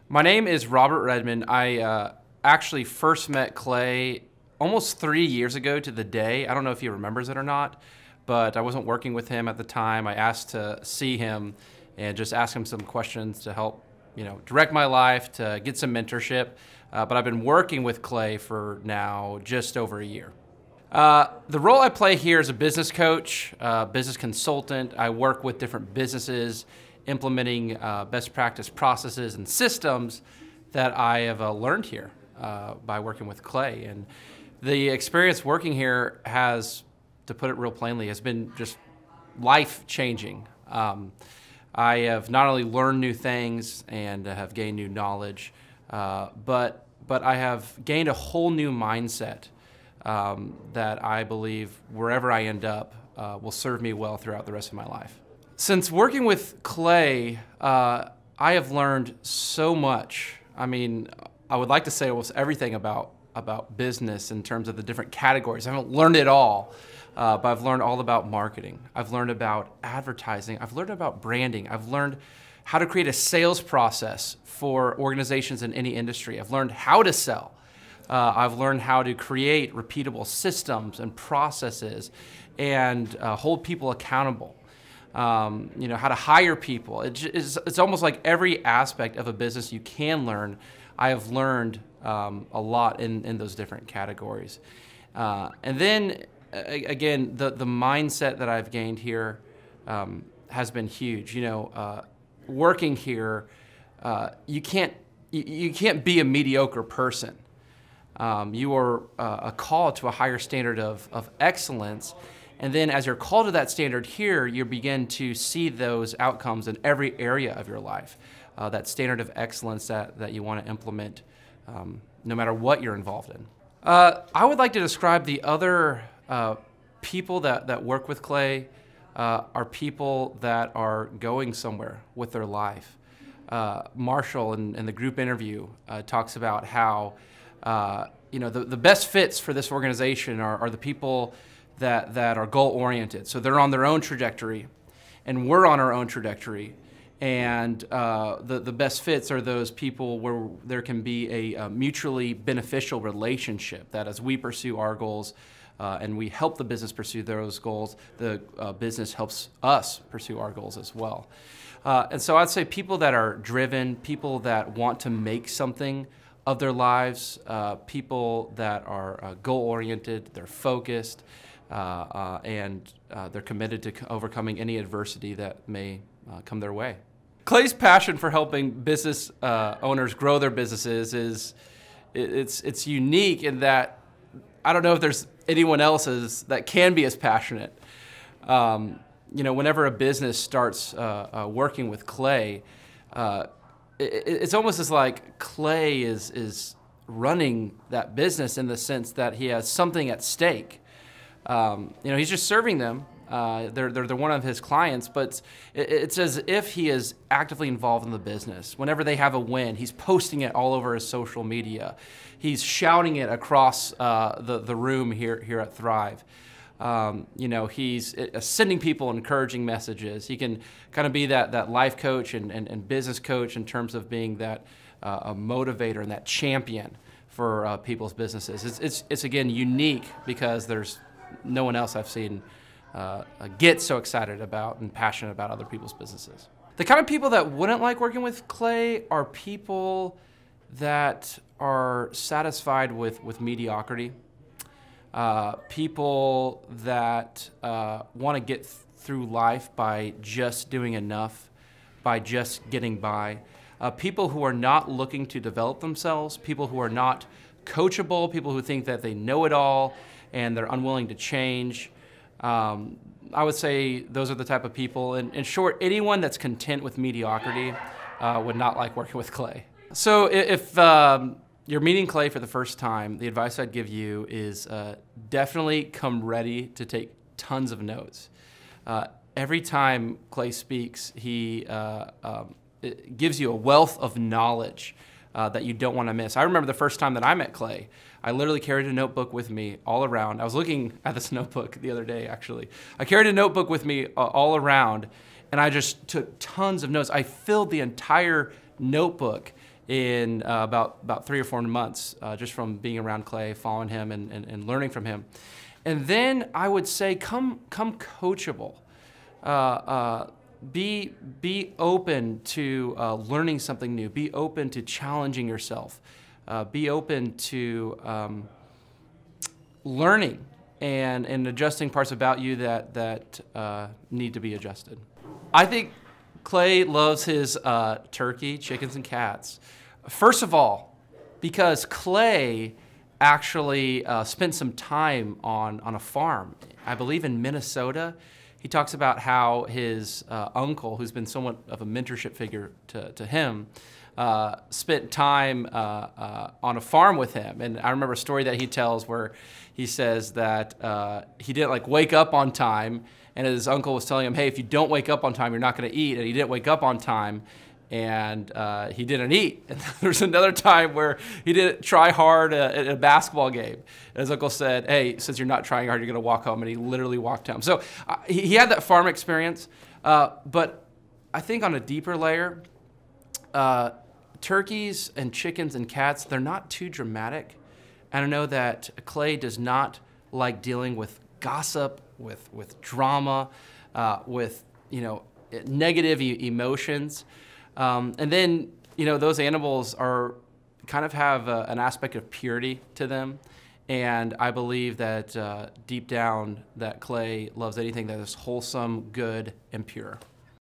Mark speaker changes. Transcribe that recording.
Speaker 1: My name is Robert Redmond. I actually first met Clay almost 3 years ago to the day. I don't know if he remembers it or not, but I wasn't working with him at the time. I asked to see him and just ask him some questions to help, direct my life, to get some mentorship. But I've been working with Clay for now just over a year. The role I play here is a business coach, business consultant. I work with different businesses implementing best practice processes and systems that I have learned here by working with Clay. And the experience working here has, to put it real plainly, has been just life-changing. I have not only learned new things and have gained new knowledge, but I have gained a whole new mindset that I believe wherever I end up will serve me well throughout the rest of my life. Since working with Clay, I have learned so much. I mean, I would like to say almost everything about business in terms of the different categories. I haven't learned it all, but I've learned all about marketing. I've learned about advertising. I've learned about branding. I've learned how to create a sales process for organizations in any industry. I've learned how to sell. I've learned how to create repeatable systems and processes and hold people accountable. How to hire people. It's almost like every aspect of a business you can learn. I have learned a lot in those different categories. And then, again, the mindset that I've gained here has been huge. Working here, you can't be a mediocre person. You are a call to a higher standard of excellence. And then as you're called to that standard here, you begin to see those outcomes in every area of your life. That standard of excellence that you want to implement no matter what you're involved in. I would like to describe the other people that work with Clay are people that are going somewhere with their life. Marshall in the group interview talks about how the best fits for this organization are the people that are goal-oriented. So they're on their own trajectory, and we're on our own trajectory. And the best fits are those people where there can be a mutually beneficial relationship, that as we pursue our goals and we help the business pursue those goals, the business helps us pursue our goals as well. And so I'd say people that are driven, people that want to make something of their lives, people that are goal-oriented, they're focused, and they're committed to overcoming any adversity that may come their way. Clay's passion for helping business owners grow their businesses it's unique in that I don't know if there's anyone else that can be as passionate. Whenever a business starts working with Clay, it's almost as like Clay is running that business in the sense that he has something at stake. He's just serving them. They're one of his clients, but it's as if he is actively involved in the business. Whenever they have a win, he's posting it all over his social media. He's shouting it across the room here at Thrive. He's sending people encouraging messages. He can kind of be that life coach and business coach in terms of being that a motivator and that champion for people's businesses. It's again unique because there's no one else I've seen get so excited about and passionate about other people's businesses. The kind of people that wouldn't like working with Clay are people that are satisfied with mediocrity. People that want to get through life by just doing enough, by just getting by. People who are not looking to develop themselves, people who are not coachable, people who think that they know it all and they're unwilling to change. I would say those are the type of people. In short, anyone that's content with mediocrity would not like working with Clay. So if you're meeting Clay for the first time, the advice I'd give you is definitely come ready to take tons of notes. Every time Clay speaks, he it gives you a wealth of knowledge that you don't want to miss. I remember the first time that I met Clay, I literally carried a notebook with me all around. I was looking at this notebook the other day, actually. I carried a notebook with me all around, and I just took tons of notes. I filled the entire notebook in about 3 or 4 months, just from being around Clay, following him and learning from him. And then I would say come coachable. Be open to learning something new. Be open to challenging yourself. Be open to learning and adjusting parts about you that need to be adjusted. I think Clay loves his turkey, chickens, and cats. First of all, because Clay actually spent some time on a farm, I believe in Minnesota. He talks about how his uncle, who's been somewhat of a mentorship figure to him, spent time on a farm with him. And I remember a story that he tells where he says that he didn't like wake up on time, and his uncle was telling him, hey, if you don't wake up on time, you're not going to eat. And he didn't wake up on time, and he didn't eat. And there was another time where he didn't try hard at a basketball game. And his uncle said, hey, since you're not trying hard, you're going to walk home. And he literally walked home. So he had that farm experience. But I think on a deeper layer, turkeys and chickens and cats, they're not too dramatic. And I know that Clay does not like dealing with gossip, with drama, with negative emotions. And then, those animals kind of have an aspect of purity to them. And I believe that deep down that Clay loves anything that is wholesome, good, and pure.